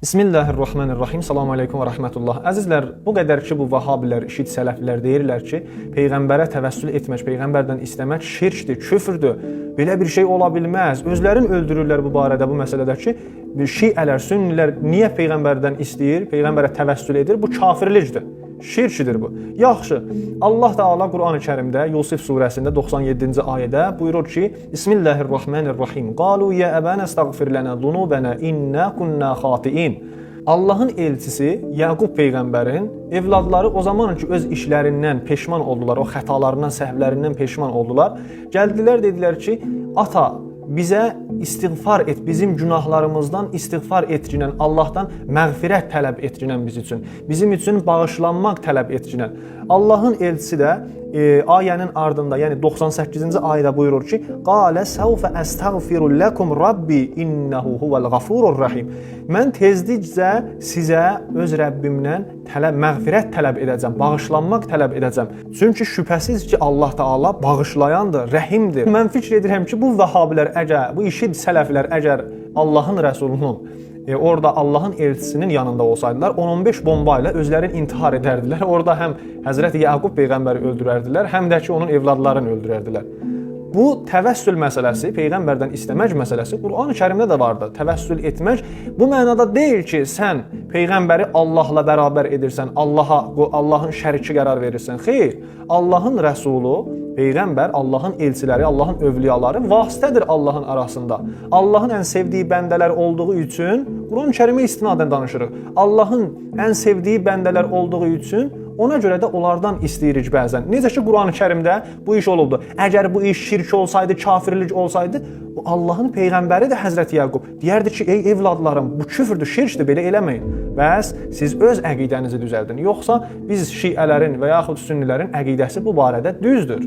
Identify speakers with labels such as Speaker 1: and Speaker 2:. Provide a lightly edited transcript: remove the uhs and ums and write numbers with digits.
Speaker 1: Bismillahirrahmanirrahim. Salamu aleykum və rəhmətullah. Əzizlər, bu qədər ki, bu vahabilər, işid sələflər deyirlər ki, Peyğəmbərə təvəssül etmək, Peyğəmbərdən istəmək şirkdir, küfürdür. Belə bir şey ola bilməz. Özlərini öldürürlər bu barədə, bu məsələdə ki, şiələr, sünnilər niyə Peyğəmbərdən istəyir, Peyğəmbərə təvəssül edir? Bu kafirlikdir. Şirkidir bu. Yaxşı, Allah Teala Qur'an-ı Kərimdə Yusuf surəsində 97-ci ayədə buyurur ki, Bismillahirrahmanirrahim. Qalu ya əbənə estəğfir lənə zunubənə innə kunnə xatiin. Allahın elçisi Yaqub peyğəmbərin evladları o zaman ki öz işlərindən peşman oldular, o xətalarından, səhvlərindən peşman oldular. Gəldilər dedilər ki, ata bizə istiğfar et, bizim günahlarımızdan istiğfar etcinən, Allahdan məğfirət tələb etcinən bizim üçün bağışlanmaq tələb etcinən. Allahın elçisi də ayənin ardında, yəni 98-ci ayədə buyurur ki, qalə səvfə əstəğfiru ləkum rabbi innəhu huvəl ğafurur rəhim. Mən tezlikcə sizə öz Rəbbimdən məğfirət tələb edəcəm, bağışlanmaq tələb edəcəm. Çünki şübhəsiz ki, Allah Teala bağışlayandır, rəhimdir. Mən fikr edirəm ki, bu vəhabilər əgər, bu işid sələflər əgər Allahın rəsulunun orada Allahın elçisinin yanında olsaydılar, 10-15 bomba ilə özlərini intihar edərdilər. Orada həm Həzrəti Yaqub peyğəmbəri öldürərdilər, həm də ki onun evladlarını öldürərdilər. Bu təvəssül məsələsi, Peyğəmbərdən istəmək məsələsi Qur'an-ı Kərimdə də vardır. Təvəssül etmək bu mənada deyil ki, sən Peyğəmbəri Allahla bərabər edirsən, Allahın şəriki qərar verirsən. Xeyr, Allahın rəsulu, Peyğəmbər, Allahın elçiləri, Allahın övliyaları vasitədir Allahın arasında. Allahın ən sevdiyi bəndələr olduğu üçün Qur'an-ı Kərimə istinadən danışırıq. Allahın ən sevdiyi bəndələr olduğu üçün ona görə də onlardan istəyirik bəzən. Necə ki, Qur'an-ı Kərimdə bu iş olubdu. Əgər bu iş şirk olsaydı, kafirlik olsaydı, Allahın Peyğəmbəri də Həzrəti Yaqub deyərdi ki, ey evladlarım, bu küfürdür, şirkdir, belə eləməyin. Bəs siz öz əqidənizi düzəldin. Yoxsa biz şiələrin və yaxud sünnilərin əqidəsi bu barədə düzdür.